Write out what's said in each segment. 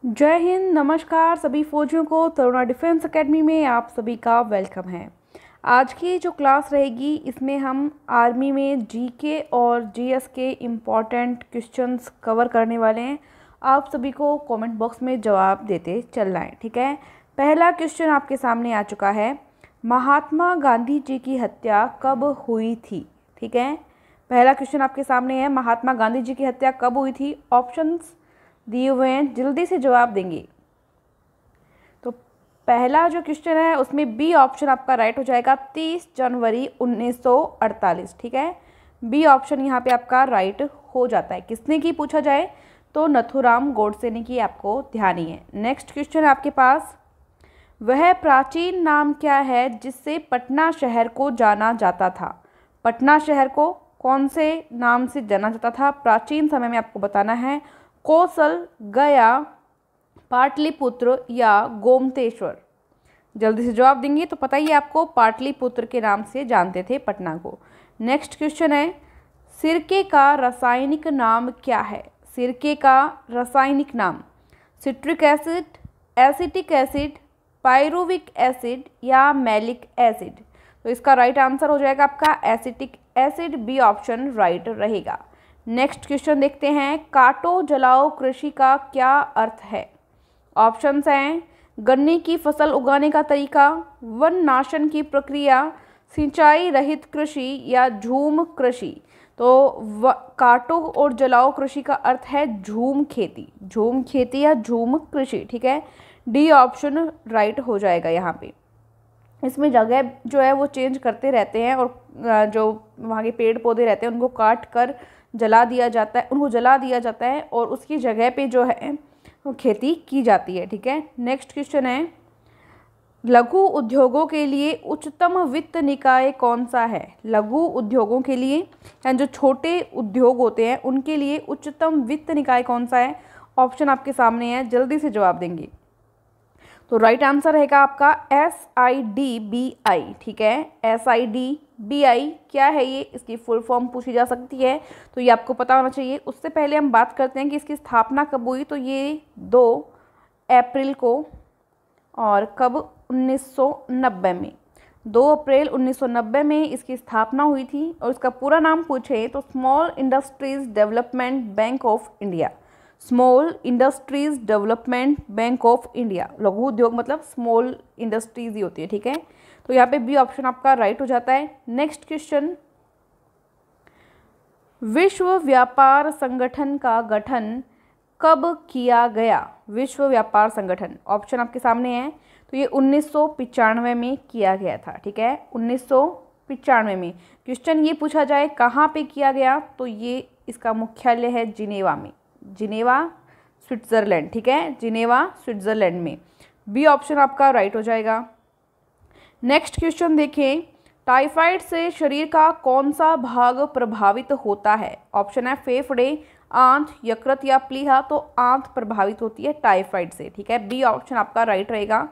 जय हिंद। नमस्कार सभी फौजियों को। तरुणा डिफेंस एकेडमी में आप सभी का वेलकम है। आज की जो क्लास रहेगी इसमें हम आर्मी में जीके और जीएस के इम्पॉर्टेंट क्वेश्चंस कवर करने वाले हैं। आप सभी को कमेंट बॉक्स में जवाब देते चलना है, ठीक है। पहला क्वेश्चन आपके सामने आ चुका है, महात्मा गांधी जी की हत्या कब हुई थी, ठीक है। पहला क्वेश्चन आपके सामने है, महात्मा गांधी जी की हत्या कब हुई थी। ऑप्शंस दिए हुए हैं, जल्दी से जवाब देंगे। तो पहला जो क्वेश्चन है उसमें बी ऑप्शन आपका राइट हो जाएगा, 30 जनवरी 1948, ठीक है। बी ऑप्शन यहाँ पे आपका राइट हो जाता है। किसने की पूछा जाए तो नथुराम गोडसे ने की, आपको ध्यान ही है। नेक्स्ट क्वेश्चन है आपके पास, वह प्राचीन नाम क्या है जिससे पटना शहर को जाना जाता था। पटना शहर को कौन से नाम से जाना जाता था प्राचीन समय में, आपको बताना है। कौशल, गया, पाटलिपुत्र या गोमतेश्वर। जल्दी से जवाब देंगे तो पता ही आपको, पाटलिपुत्र के नाम से जानते थे पटना को। नेक्स्ट क्वेश्चन है, सिरके का रासायनिक नाम क्या है। सिरके का रासायनिक नाम citric acid, acetic acid, pyruvic acid या मैलिक एसिड। तो इसका राइट आंसर हो जाएगा आपका acetic acid, B option right रहेगा। नेक्स्ट क्वेश्चन देखते हैं, काटो जलाओ कृषि का क्या अर्थ है। ऑप्शंस हैं, गन्ने की फसल उगाने का तरीका, वन नाशन की प्रक्रिया, सिंचाई रहित कृषि या झूम कृषि। तो काटो और जलाओ कृषि का अर्थ है झूम खेती, झूम खेती या झूम कृषि, ठीक है। डी ऑप्शन राइट हो जाएगा। यहाँ पे इसमें जगह जो है वो चेंज करते रहते हैं और जो वहाँ के पेड़ पौधे रहते हैं उनको काट कर जला दिया जाता है, उनको जला दिया जाता है और उसकी जगह पे जो है वो खेती की जाती है, ठीक है। नेक्स्ट क्वेश्चन है, लघु उद्योगों के लिए उच्चतम वित्त निकाय कौन सा है। लघु उद्योगों के लिए यानी जो छोटे उद्योग होते हैं उनके लिए उच्चतम वित्त निकाय कौन सा है। ऑप्शन आपके सामने है, जल्दी से जवाब देंगे। तो राइट आंसर रहेगा आपका SIDBI, ठीक है। SIDBI क्या है ये, इसकी फुल फॉर्म पूछी जा सकती है तो ये आपको पता होना चाहिए। उससे पहले हम बात करते हैं कि इसकी स्थापना कब हुई। तो ये 2 अप्रैल को, और कब, 1990 में। 2 अप्रैल 1990 में इसकी स्थापना हुई थी। और इसका पूरा नाम पूछे तो small industries development bank of India. Small industries development bank of India. लघु उद्योग मतलब स्मॉल इंडस्ट्रीज ही होती है, ठीक है। तो यहाँ पे बी ऑप्शन आपका राइट हो जाता है। नेक्स्ट क्वेश्चन, विश्व व्यापार संगठन का गठन कब किया गया। विश्व व्यापार संगठन, ऑप्शन आपके सामने है। तो ये 1995 में किया गया था, ठीक है। 1995 में। क्वेश्चन ये पूछा जाए कहाँ पे किया गया तो ये इसका मुख्यालय है जिनेवा में, जिनेवा स्विट्ज़रलैंड, ठीक है। जिनेवा स्विट्ज़रलैंड में। बी ऑप्शन आपका राइट हो जाएगा। नेक्स्ट क्वेश्चन देखें, टाइफाइड से शरीर का कौन सा भाग प्रभावित होता है। ऑप्शन है फेफड़े, आंत, यकृत या प्लीहा। तो आंत प्रभावित होती है टाइफाइड से, ठीक है। बी ऑप्शन आपका राइट रहेगा।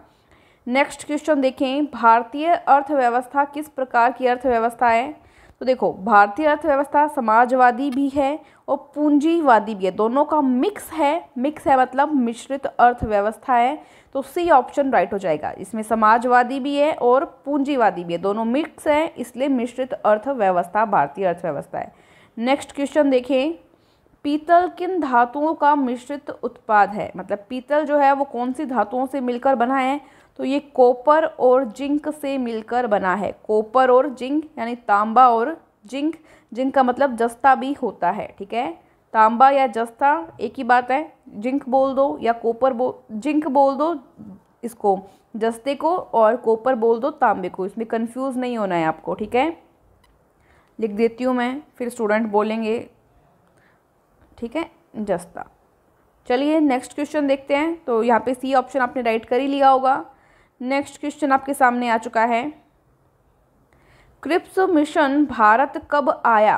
नेक्स्ट क्वेश्चन देखें, भारतीय अर्थव्यवस्था किस प्रकार की अर्थव्यवस्था है। तो देखो, भारतीय अर्थव्यवस्था समाजवादी भी है और पूंजीवादी भी है, दोनों का मिक्स है। मिक्स है मतलब मिश्रित अर्थव्यवस्था है। तो सी ऑप्शन राइट हो जाएगा। इसमें समाजवादी भी है और पूंजीवादी भी है, दोनों मिक्स है, इसलिए मिश्रित अर्थव्यवस्था भारतीय अर्थव्यवस्था है। नेक्स्ट क्वेश्चन देखें, पीतल किन धातुओं का मिश्रित उत्पाद है। मतलब पीतल जो है वो कौन सी धातुओं से मिलकर बना है। तो ये कॉपर और जिंक से मिलकर बना है। कॉपर और जिंक यानी तांबा और जिंक। जिंक का मतलब जस्ता भी होता है, ठीक है। तांबा या जस्ता एक ही बात है। जिंक बोल दो या जिंक बोल दो इसको जस्ते को, और कॉपर बोल दो तांबे को। इसमें कंफ्यूज नहीं होना है आपको, ठीक है। लिख देती हूँ मैं, फिर स्टूडेंट बोलेंगे, ठीक है, जस्ता। चलिए नेक्स्ट क्वेश्चन देखते हैं। तो यहाँ पे सी ऑप्शन आपने राइट कर ही लिया होगा। नेक्स्ट क्वेश्चन आपके सामने आ चुका है, क्रिप्स मिशन भारत कब आया।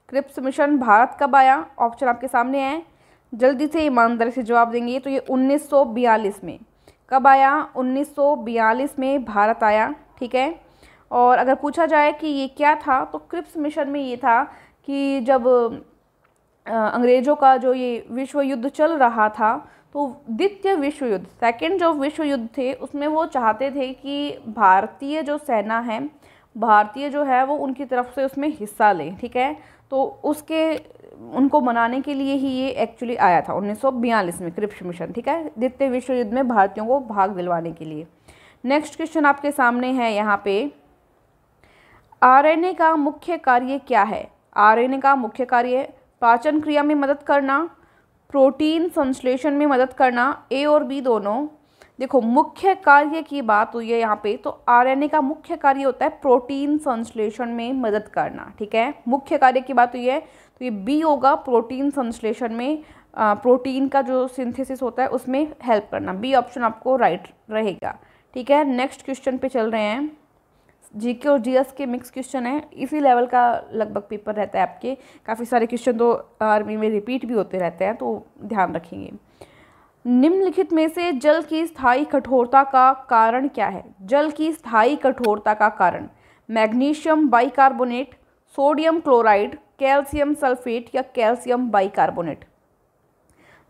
क्रिप्स मिशन भारत कब आया। ऑप्शन आपके सामने है, जल्दी से ईमानदारी से जवाब देंगे। तो ये 1942 में। कब आया, 1942 में भारत आया, ठीक है। और अगर पूछा जाए कि ये क्या था तो क्रिप्स मिशन में ये था कि जब अंग्रेज़ों का जो ये विश्व युद्ध चल रहा था तो द्वितीय विश्व युद्ध, सेकेंड जो विश्व युद्ध थे उसमें वो चाहते थे कि भारतीय जो सेना है, भारतीय जो है वो उनकी तरफ से उसमें हिस्सा लें, ठीक है। तो उसके उनको मनाने के लिए ही ये एक्चुअली आया था 1942 में क्रिप्स मिशन, ठीक है, द्वितीय विश्व युद्ध में भारतीयों को भाग दिलवाने के लिए। नेक्स्ट क्वेश्चन आपके सामने है यहाँ पे, आरएनए का मुख्य कार्य क्या है? आरएनए का मुख्य कार्य पाचन क्रिया में मदद करना, प्रोटीन संश्लेषण में मदद करना, ए और बी दोनों। देखो मुख्य कार्य की बात हुई है यहाँ पे, तो आरएनए का मुख्य कार्य होता है प्रोटीन संश्लेषण में मदद करना, ठीक है। मुख्य कार्य की बात हुई है तो ये बी होगा, प्रोटीन संश्लेषण में प्रोटीन का जो सिंथेसिस होता है उसमें हेल्प करना। बी ऑप्शन आपको राइट रहेगा, ठीक है। नेक्स्ट क्वेश्चन पे चल रहे हैं, जीके और जीएस के मिक्स क्वेश्चन है, इसी लेवल का लगभग पेपर रहता है आपके, काफ़ी सारे क्वेश्चन तो आर्मी में रिपीट भी होते रहते हैं, तो ध्यान रखेंगे। निम्नलिखित में से जल की स्थायी कठोरता का कारण क्या है? जल की स्थायी कठोरता का कारण magnesium bicarbonate, sodium chloride, calcium sulphate या कैल्शियम बाइकार्बोनेट।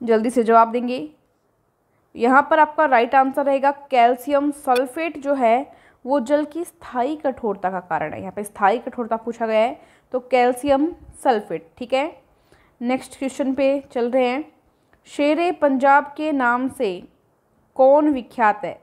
जल्दी से जवाब देंगे। यहाँ पर आपका राइट आंसर रहेगा कैल्शियम सल्फेट जो है वो जल की स्थायी कठोरता का कारण है। यहाँ पे स्थायी कठोरता पूछा गया है तो कैल्शियम सल्फेट, ठीक है। नेक्स्ट क्वेश्चन पे चल रहे हैं, शेरे पंजाब के नाम से कौन विख्यात है?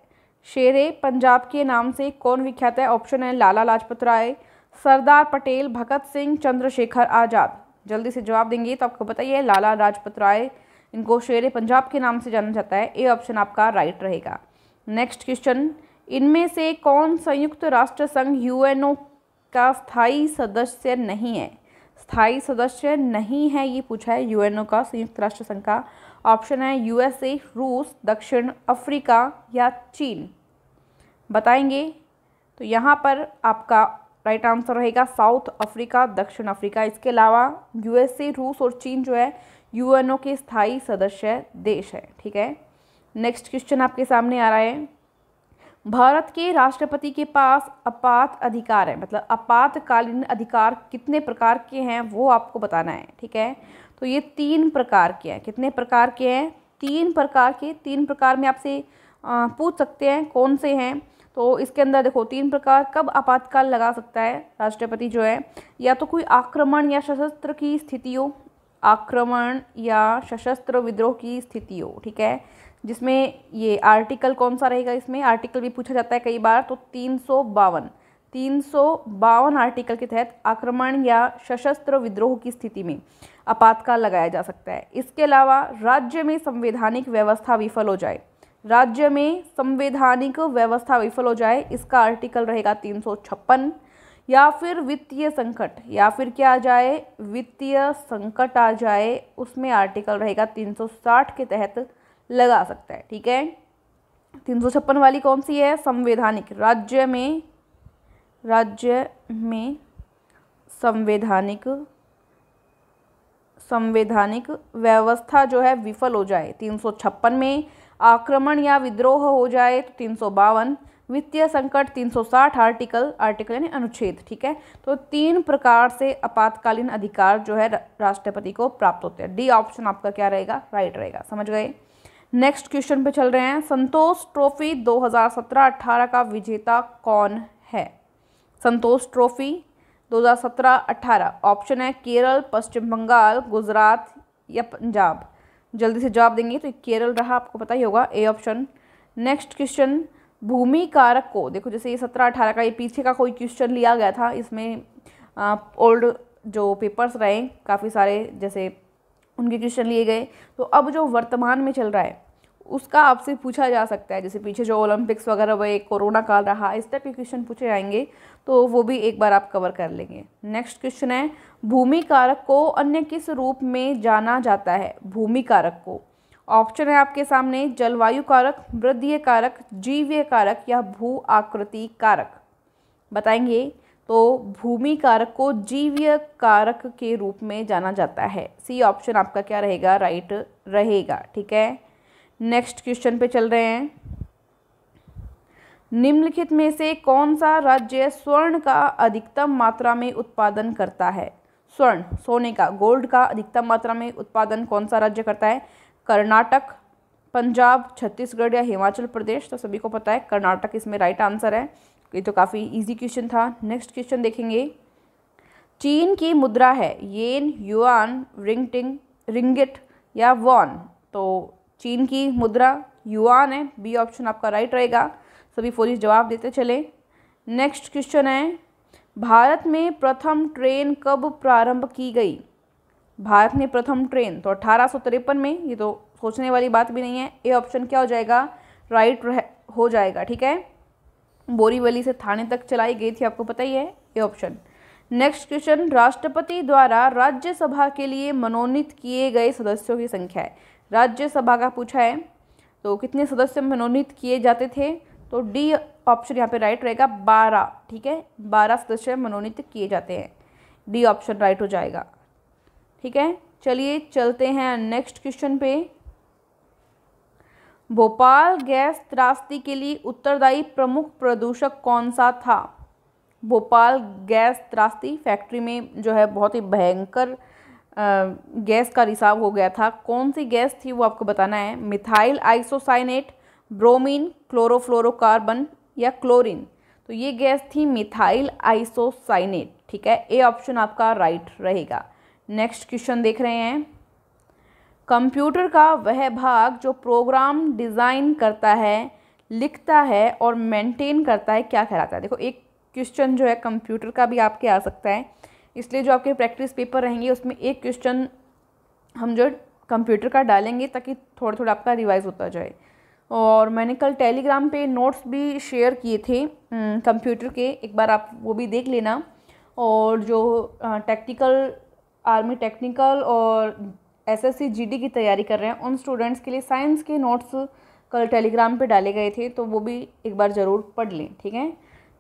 शेरे पंजाब के नाम से कौन विख्यात है? ऑप्शन है लाला लाजपत राय, सरदार पटेल, भगत सिंह, चंद्रशेखर आज़ाद। जल्दी से जवाब देंगे तो आपको बताइए लाला लाजपत राय, इनको शेरे पंजाब के नाम से जाना जाता है। ए ऑप्शन आपका राइट रहेगा। नेक्स्ट क्वेश्चन, इनमें से कौन संयुक्त राष्ट्र संघ यूएनओ का स्थायी सदस्य नहीं है? स्थायी सदस्य नहीं है ये पूछा है यूएनओ का, संयुक्त राष्ट्र संघ का। ऑप्शन है यूएसए, रूस, दक्षिण अफ्रीका या चीन। बताएंगे तो यहाँ पर आपका राइट आंसर रहेगा साउथ अफ्रीका, दक्षिण अफ्रीका। इसके अलावा यूएसए, रूस और चीन जो है यूएनओ के स्थायी सदस्य देश है, ठीक है। नेक्स्ट क्वेश्चन आपके सामने आ रहा है, भारत के राष्ट्रपति के पास आपात अधिकार है, मतलब आपातकालीन अधिकार कितने प्रकार के हैं वो आपको बताना है, ठीक है। तो ये 3 प्रकार के हैं। कितने प्रकार के हैं? 3 प्रकार के। 3 प्रकार में आपसे पूछ सकते हैं कौन से हैं। तो इसके अंदर देखो 3 प्रकार, कब आपातकाल लगा सकता है राष्ट्रपति जो है, या तो कोई आक्रमण या सशस्त्र की स्थिति हो, आक्रमण या सशस्त्र विद्रोह की स्थिति हो, ठीक है, जिसमें ये आर्टिकल कौन सा रहेगा, इसमें आर्टिकल भी पूछा जाता है कई बार, तो 352 आर्टिकल के तहत आक्रमण या सशस्त्र विद्रोह की स्थिति में आपातकाल लगाया जा सकता है। इसके अलावा राज्य में संवैधानिक व्यवस्था विफल हो जाए, राज्य में संवैधानिक व्यवस्था विफल हो जाए, इसका आर्टिकल रहेगा 356, या फिर वित्तीय संकट, या फिर क्या आ जाए, वित्तीय संकट आ जाए, उसमें आर्टिकल रहेगा 360 के तहत लगा सकता है, ठीक है। 356 वाली कौन सी है? संवैधानिक, राज्य में संवैधानिक व्यवस्था जो है विफल हो जाए 356 में, आक्रमण या विद्रोह हो जाए तो 352, वित्तीय संकट 360 आर्टिकल यानी अनुच्छेद, ठीक है। तो 3 प्रकार से आपातकालीन अधिकार जो है राष्ट्रपति को प्राप्त होते हैं। डी ऑप्शन आपका क्या रहेगा? राइट रहेगा, समझ गए। नेक्स्ट क्वेश्चन पे चल रहे हैं, संतोष ट्रॉफी 2017-18 का विजेता कौन है? संतोष ट्रॉफी 2017-18, ऑप्शन है केरल, पश्चिम बंगाल, गुजरात या पंजाब। जल्दी से जवाब देंगे तो केरल रहा, आपको पता ही होगा, ए ऑप्शन। नेक्स्ट क्वेश्चन, भूमि कारक को, देखो जैसे ये 17-18 का ये पीछे का कोई क्वेश्चन लिया गया था, इसमें ओल्ड जो पेपर्स रहे काफ़ी सारे, जैसे उनके क्वेश्चन लिए गए, तो अब जो वर्तमान में चल रहा है उसका आपसे पूछा जा सकता है। जैसे पीछे जो ओलंपिक्स वगैरह हुए, कोरोना काल रहा, इस टाइप के क्वेश्चन पूछे जाएंगे, तो वो भी एक बार आप कवर कर लेंगे। नेक्स्ट क्वेश्चन है, भूमि कारक को अन्य किस रूप में जाना जाता है? भूमि कारक को, ऑप्शन है आपके सामने, जलवायु कारक, वृद्धीय कारक, जीवीय कारक या भू आकृति कारक। बताएंगे तो भूमि कारक को जीवीय कारक के रूप में जाना जाता है। सी ऑप्शन आपका क्या रहेगा? राइट रहेगा, ठीक है। नेक्स्ट क्वेश्चन पे चल रहे हैं, निम्नलिखित में से कौन सा राज्य स्वर्ण का अधिकतम मात्रा में उत्पादन करता है? स्वर्ण, सोने का, गोल्ड का अधिकतम मात्रा में उत्पादन कौन सा राज्य करता है? कर्नाटक, पंजाब, छत्तीसगढ़ या हिमाचल प्रदेश? तो सभी को पता है कर्नाटक इसमें राइट आंसर है। ये तो काफ़ी इजी क्वेश्चन था। नेक्स्ट क्वेश्चन देखेंगे। चीन की मुद्रा है येन, युआन, रिंगिट या वॉन? तो चीन की मुद्रा युआन है, बी ऑप्शन आपका राइट रहेगा। सभी फौजी जवाब देते चले। नेक्स्ट क्वेश्चन है, भारत में प्रथम ट्रेन कब प्रारंभ की गई? भारत में प्रथम ट्रेन तो 1853 में। ये तो सोचने वाली बात भी नहीं है। ए ऑप्शन क्या हो जाएगा? राइट हो जाएगा। ठीक है, बोरीवली से थाने तक चलाई गई थी, आपको पता ही है। A option. नेक्स्ट क्वेश्चन, राष्ट्रपति द्वारा राज्यसभा के लिए मनोनीत किए गए सदस्यों की संख्या है। राज्यसभा का पूछा है, तो कितने सदस्य मनोनीत किए जाते थे? तो डी ऑप्शन यहाँ पे राइट रहेगा, 12। ठीक है, 12 सदस्य मनोनीत किए जाते हैं। डी ऑप्शन राइट हो जाएगा। ठीक है, चलिए चलते हैं नेक्स्ट क्वेश्चन पे। भोपाल गैस त्रासदी के लिए उत्तरदायी प्रमुख प्रदूषक कौन सा था? भोपाल गैस त्रासदी फैक्ट्री में जो है बहुत ही भयंकर गैस का रिसाव हो गया था। कौन सी गैस थी वो आपको बताना है। मिथाइल आइसोसाइनेट, ब्रोमीन, क्लोरोफ्लोरोकार्बन या क्लोरीन? तो ये गैस थी मिथाइल आइसोसाइनेट। ठीक है, ए ऑप्शन आपका राइट रहेगा। नेक्स्ट क्वेश्चन देख रहे हैं। कंप्यूटर का वह भाग जो प्रोग्राम डिज़ाइन करता है, लिखता है और मेंटेन करता है, क्या कहलाता है? देखो, एक क्वेश्चन जो है कंप्यूटर का भी आपके आ सकता है, इसलिए जो आपके प्रैक्टिस पेपर रहेंगे उसमें एक क्वेश्चन हम जो कंप्यूटर का डालेंगे ताकि थोड़ा थोड़ा आपका रिवाइज होता जाए। और मैंने कल टेलीग्राम पे नोट्स भी शेयर किए थे कंप्यूटर के, एक बार आप वो भी देख लेना। और जो आर्मी टेक्निकल और एसएससी जीडी की तैयारी कर रहे हैं उन स्टूडेंट्स के लिए साइंस के नोट्स कल टेलीग्राम पे डाले गए थे, तो वो भी एक बार ज़रूर पढ़ लें। ठीक है,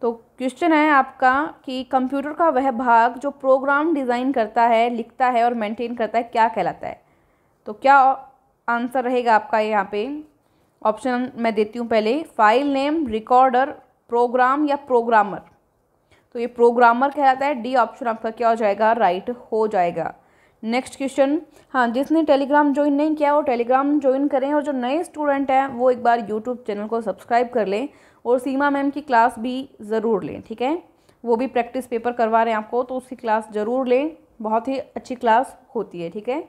तो क्वेश्चन है आपका कि कंप्यूटर का वह भाग जो प्रोग्राम डिज़ाइन करता है, लिखता है और मेंटेन करता है, क्या कहलाता है? तो क्या आंसर रहेगा आपका यहाँ पे? ऑप्शन मैं देती हूँ पहले। फाइल नेम, रिकॉर्डर, प्रोग्राम या प्रोग्रामर? तो ये प्रोग्रामर कहलाता है। डी ऑप्शन आपका क्या हो जाएगा? राइट हो जाएगा। नेक्स्ट क्वेश्चन, हाँ, जिसने टेलीग्राम ज्वाइन नहीं किया वो टेलीग्राम ज्वाइन करें, और जो नए स्टूडेंट हैं वो एक बार यूट्यूब चैनल को सब्सक्राइब कर लें और सीमा मैम की क्लास भी ज़रूर लें। ठीक है, वो भी प्रैक्टिस पेपर करवा रहे हैं आपको, तो उसकी क्लास ज़रूर लें, बहुत ही अच्छी क्लास होती है। ठीक है,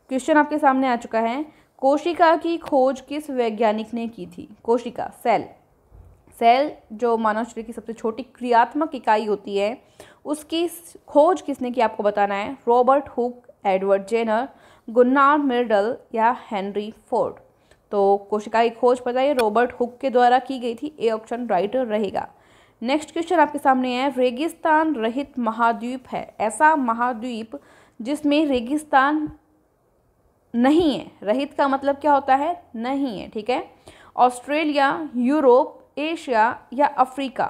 क्वेश्चन आपके सामने आ चुका है। कोशिका की खोज किस वैज्ञानिक ने की थी? कोशिका, सेल जो मानव शरीर की सबसे छोटी क्रियात्मक इकाई होती है, उसकी खोज किसने की आपको बताना है। Robert Hooke, Edward Jenner, Gunnar Myrdal या हेनरी फोर्ड? तो कोशिका की खोज पता है रॉबर्ट हुक के द्वारा की गई थी। ए ऑप्शन राइट रहेगा। नेक्स्ट क्वेश्चन आपके सामने है। रेगिस्तान रहित महाद्वीप है ऐसा महाद्वीप जिसमें रेगिस्तान नहीं है। रहित का मतलब क्या होता है? नहीं है। ठीक है, ऑस्ट्रेलिया, यूरोप, एशिया या अफ्रीका?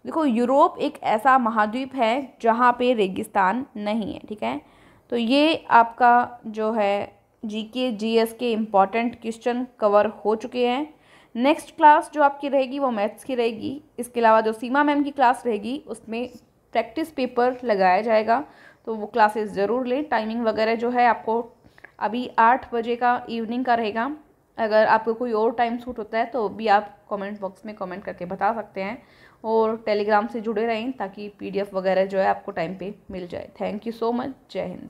देखो, यूरोप एक ऐसा महाद्वीप है जहाँ पे रेगिस्तान नहीं है। ठीक है, तो ये आपका जो है जीके जीएस के इम्पॉर्टेंट क्वेश्चन कवर हो चुके हैं। नेक्स्ट क्लास जो आपकी रहेगी वो मैथ्स की रहेगी। इसके अलावा जो सीमा मैम की क्लास रहेगी उसमें प्रैक्टिस पेपर लगाया जाएगा, तो वो क्लासेस ज़रूर लें। टाइमिंग वगैरह जो है आपको अभी 8 बजे का इवनिंग का रहेगा। अगर आपको कोई और टाइम सूट होता है तो भी आप कमेंट बॉक्स में कमेंट करके बता सकते हैं, और टेलीग्राम से जुड़े रहें ताकि पीडीएफ वगैरह जो है आपको टाइम पे मिल जाए। Thank you so much. जय हिंद।